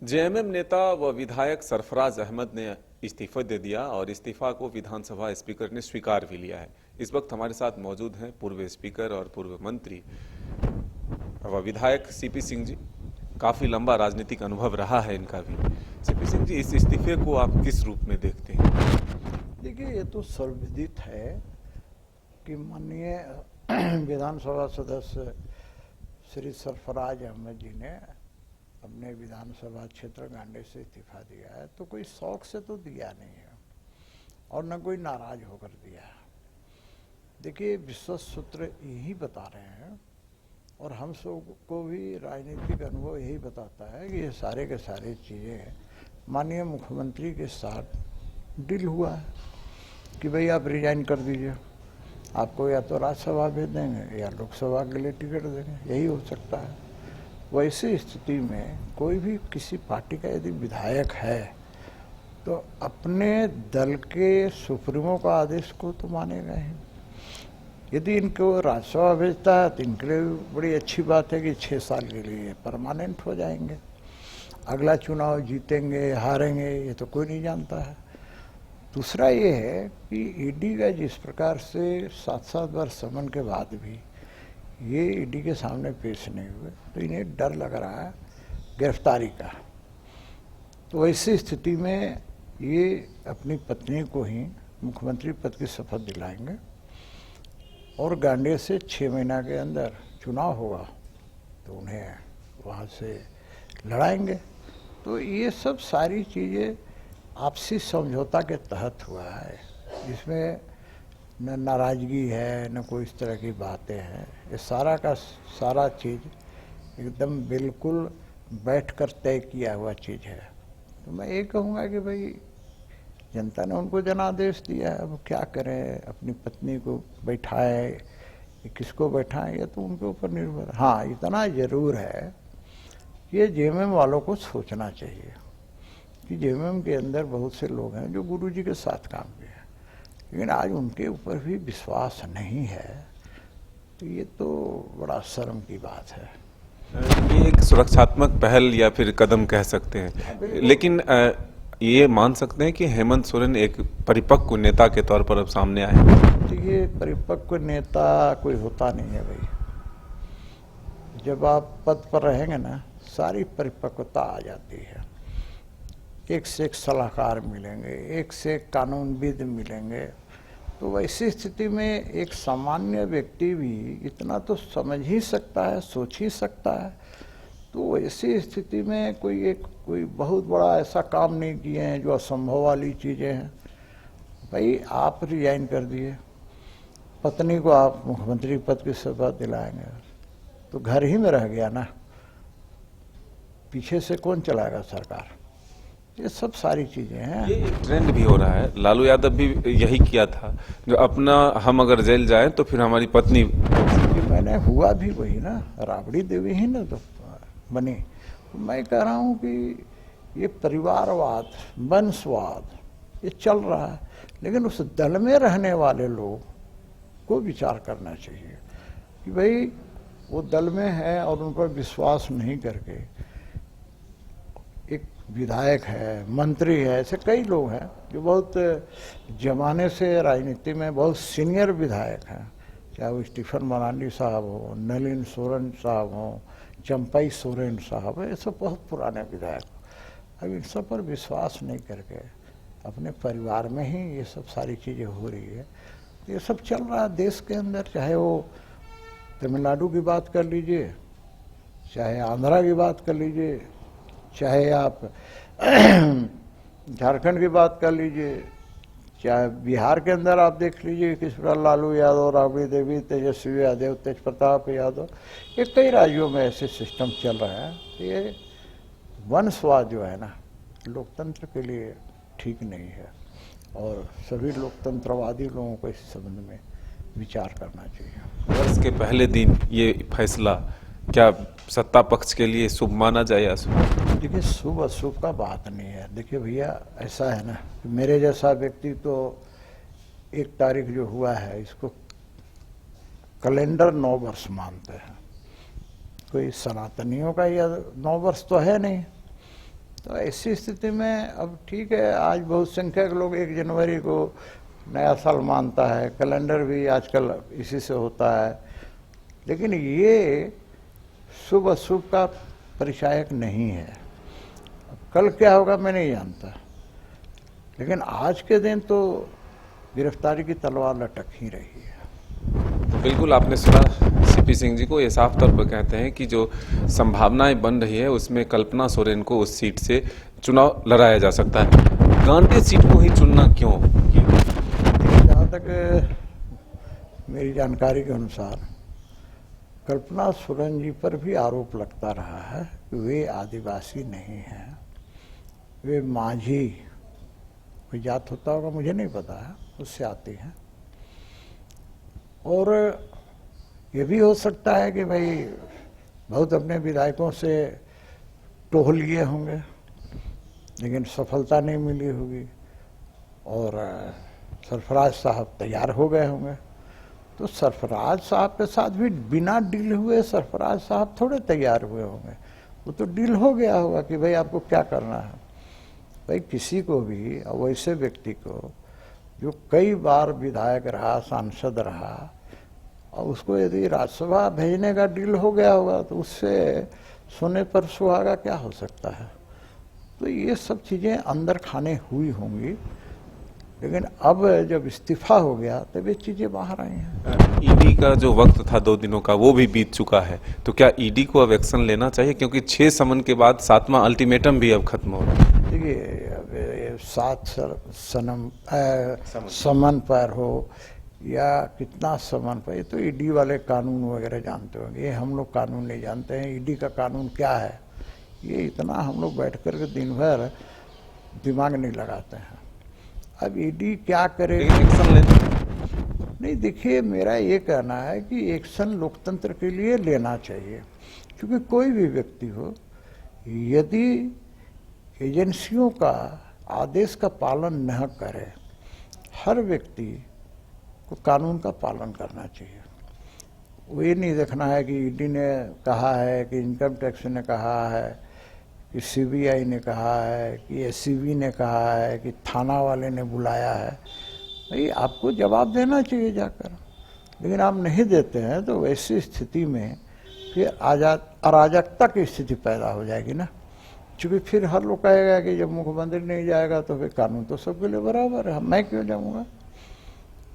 JMM नेता व विधायक सरफराज अहमद ने इस्तीफा दे दिया और इस्तीफा को विधानसभा स्पीकर ने स्वीकार भी लिया है। इस वक्त हमारे साथ मौजूद हैं पूर्व स्पीकर और पूर्व मंत्री व विधायक सीपी सिंह जी। काफी लंबा राजनीतिक अनुभव रहा है इनका भी। सीपी सिंह जी, इस इस्तीफे को आप किस रूप में देखते हैं? देखिए, ये तो सर्वविदित है कि माननीय विधानसभा सदस्य श्री सरफराज अहमद जी ने अपने विधानसभा क्षेत्र गांडे से इस्तीफा दिया है, तो कोई शौक से तो दिया नहीं है और न कोई नाराज होकर दिया है। देखिए, विश्वस्त सूत्र यही बता रहे हैं और हम सब को भी राजनीतिक अनुभव यही बताता है कि ये सारे के सारे चीज़ें माननीय मुख्यमंत्री के साथ डील हुआ है कि भाई आप रिजाइन कर दीजिए, आपको या तो राज्यसभा भेज देंगे या लोकसभा के लिए टिकट देंगे, यही हो सकता है। वैसी स्थिति में कोई भी किसी पार्टी का यदि विधायक है तो अपने दल के सुप्रीमो का आदेश को तो मानेगा ही। यदि इनको राज्यसभा भेजता है तो इनके लिए बड़ी अच्छी बात है कि 6 साल के लिए परमानेंट हो जाएंगे। अगला चुनाव जीतेंगे हारेंगे ये तो कोई नहीं जानता है। दूसरा ये है कि ईडी का जिस प्रकार से 7-7 वर्ष समन के बाद भी ये ईडी के सामने पेश नहीं हुए, तो इन्हें डर लग रहा है गिरफ्तारी का। तो ऐसी स्थिति में ये अपनी पत्नी को ही मुख्यमंत्री पद की शपथ दिलाएंगे और गांडे से 6 महीना के अंदर चुनाव होगा तो उन्हें वहाँ से लड़ाएंगे। तो ये सब सारी चीज़ें आपसी समझौता के तहत हुआ है, जिसमें न नाराज़गी है न कोई इस तरह की बातें हैं। ये सारा का सारा चीज़ एकदम बिल्कुल बैठकर तय किया हुआ चीज़ है। तो मैं ये कहूँगा कि भाई जनता ने उनको जनादेश दिया है, अब क्या करें, अपनी पत्नी को बैठाए किसको बैठाएं ये तो उनके ऊपर निर्भर है। हाँ, इतना ज़रूर है ये जेएमएम वालों को सोचना चाहिए कि जेएमएम के अंदर बहुत से लोग हैं जो गुरुजी के साथ काम किए हैं, लेकिन आज उनके ऊपर भी विश्वास नहीं है, तो ये तो बड़ा शर्म की बात है। ये एक सुरक्षात्मक पहल या फिर कदम कह सकते हैं, लेकिन ये मान सकते हैं कि हेमंत सोरेन एक परिपक्व नेता के तौर पर अब सामने आए। तो ये परिपक्व नेता कोई होता नहीं है भाई। जब आप पद पर रहेंगे ना, सारी परिपक्वता आ जाती है। एक से एक सलाहकार मिलेंगे, एक से एक कानूनविद मिलेंगे। तो वैसी स्थिति में एक सामान्य व्यक्ति भी इतना तो समझ ही सकता है, सोच ही सकता है। तो ऐसी स्थिति में कोई बहुत बड़ा ऐसा काम नहीं किए हैं जो असंभव वाली चीज़ें हैं। भाई आप रिजाइन कर दिए, पत्नी को आप मुख्यमंत्री पद की शपथ दिलाएंगे तो घर ही में रह गया ना, पीछे से कौन चलाएगा सरकार? ये सब सारी चीज़ें हैं। ये एक ट्रेंड भी हो रहा है, लालू यादव भी यही किया था, जो अपना हम अगर जेल जाएं तो फिर हमारी पत्नी। मैंने हुआ भी वही ना, राबड़ी देवी ही ना तो बनी। मैं कह रहा हूँ कि ये परिवारवाद, वंशवाद ये चल रहा है, लेकिन उस दल में रहने वाले लोग को विचार करना चाहिए कि भाई वो दल में है और उन पर विश्वास नहीं करके एक विधायक है, मंत्री है, ऐसे कई लोग हैं जो बहुत जमाने से राजनीति में बहुत सीनियर विधायक हैं, चाहे वो स्टीफन मरांडी साहब हो, नलिन सोरेन साहब हो, चंपई सोरेन साहब, ये सब बहुत पुराने विधायक। अब इन सब पर विश्वास नहीं करके अपने परिवार में ही ये सब सारी चीज़ें हो रही है। ये सब चल रहा है देश के अंदर, चाहे वो तमिलनाडु की बात कर लीजिए, चाहे आंध्रा की बात कर लीजिए, चाहे आप झारखंड की बात कर लीजिए, चाहे बिहार के अंदर आप देख लीजिए किस प्रकार लालू यादव, राबड़ी देवी, तेजस्वी यादव, तेज प्रताप यादव, ये कई राज्यों में ऐसे सिस्टम चल रहा है। ये वंशवाद जो है ना, लोकतंत्र के लिए ठीक नहीं है और सभी लोकतंत्रवादी लोगों को इस संबंध में विचार करना चाहिए। वर्ष के पहले दिन ये फैसला क्या सत्ता पक्ष के लिए शुभ माना जाए या शुभ? देखिए, शुभ अशुभ का बात नहीं है। देखिए भैया, ऐसा है ना, मेरे जैसा व्यक्ति तो 1 तारीख जो हुआ है इसको कैलेंडर 9 वर्ष मानते हैं। कोई सनातनियों का यह 9 वर्ष तो है नहीं, तो ऐसी स्थिति में अब ठीक है, आज बहुसंख्यक लोग 1 जनवरी को नया साल मानता है, कैलेंडर भी आजकल इसी से होता है, लेकिन ये शुभ अशुभ का परिचायक नहीं है। कल क्या होगा मैं नहीं जानता, लेकिन आज के दिन तो गिरफ्तारी की तलवार लटक ही रही है। बिल्कुल, आपने सुना सीपी सिंह जी को, ये साफ तौर पर कहते हैं कि जो संभावनाएं बन रही है उसमें कल्पना सोरेन को उस सीट से चुनाव लड़ाया जा सकता है। गांधी सीट को ही चुनना क्यों? जहाँ तक मेरी जानकारी के अनुसार कल्पना सोरेन जी पर भी आरोप लगता रहा है कि वे आदिवासी नहीं हैं, वे माझी, कोई जात होता होगा मुझे नहीं पता है, उससे आती हैं। और ये भी हो सकता है कि भाई बहुत अपने विधायकों से टोह लिए होंगे, लेकिन सफलता नहीं मिली होगी, और सरफराज साहब तैयार हो गए होंगे। तो सरफराज साहब के साथ भी बिना डील हुए सरफराज साहब थोड़े तैयार हुए होंगे, वो तो डील हो गया होगा कि भाई आपको क्या करना है। भाई किसी को भी, वैसे व्यक्ति को जो कई बार विधायक रहा, सांसद रहा, और उसको यदि राज्यसभा भेजने का डील हो गया होगा तो उससे सोने पर सुहागा क्या हो सकता है। तो ये सब चीज़ें अंदर खाने हुई होंगी, लेकिन अब जब इस्तीफा हो गया तब ये चीज़ें बाहर आई हैं। ईडी का जो वक्त था 2 दिनों का वो भी बीत चुका है, तो क्या ईडी को अब एक्शन लेना चाहिए, क्योंकि 6 समन के बाद 7वां अल्टीमेटम भी अब खत्म हो रहा है। देखिए 7 समन पर हो या कितना समन पर, ये तो ईडी वाले कानून वगैरह जानते होंगे, ये हम लोग कानून नहीं जानते हैं। ईडी का कानून क्या है ये इतना हम लोग बैठ कर के दिन भर दिमाग नहीं लगाते हैं। अब ईडी क्या करे, एक्शन लेना नहीं। देखिए मेरा ये कहना है कि एक्शन लोकतंत्र के लिए लेना चाहिए, क्योंकि कोई भी व्यक्ति हो, यदि एजेंसियों का आदेश का पालन न करे, हर व्यक्ति को कानून का पालन करना चाहिए। वो ये नहीं देखना है कि ईडी ने कहा है, कि इनकम टैक्स ने कहा है, कि सीबीआई ने कहा है, कि एसीबी ने कहा है, कि थाना वाले ने बुलाया है। भाई आपको जवाब देना चाहिए जाकर, लेकिन आप नहीं देते हैं तो ऐसी स्थिति में फिर अराजकता की स्थिति पैदा हो जाएगी ना, क्योंकि फिर हर लोग कहेगा कि जब मुख्यमंत्री नहीं जाएगा तो फिर कानून तो सबके लिए बराबर है, मैं क्यों जाऊँगा।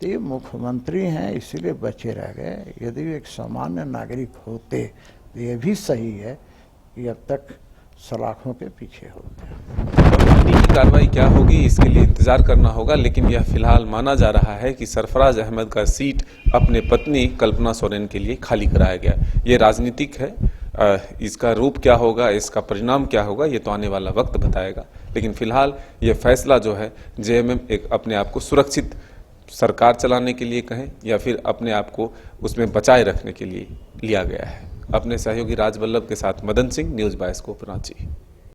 तो ये मुख्यमंत्री हैं इसीलिए बचे रह गए। यदि एक सामान्य नागरिक होते तो ये भी सही है कि अब तक सलाखों के पीछे होते। ईडी की कार्रवाई क्या होगी इसके लिए इंतजार करना होगा, लेकिन यह फिलहाल माना जा रहा है कि सरफराज अहमद का सीट अपने पत्नी कल्पना सोरेन के लिए खाली कराया गया। ये राजनीतिक है, इसका रूप क्या होगा, इसका परिणाम क्या होगा, ये तो आने वाला वक्त बताएगा। लेकिन फिलहाल ये फैसला जो है जेएमएम एक अपने आप को सुरक्षित सरकार चलाने के लिए कहें या फिर अपने आप को उसमें बचाए रखने के लिए लिया गया है। अपने सहयोगी राजवल्लभ के साथ मदन सिंह, न्यूज़ बाइस्कोप रांची।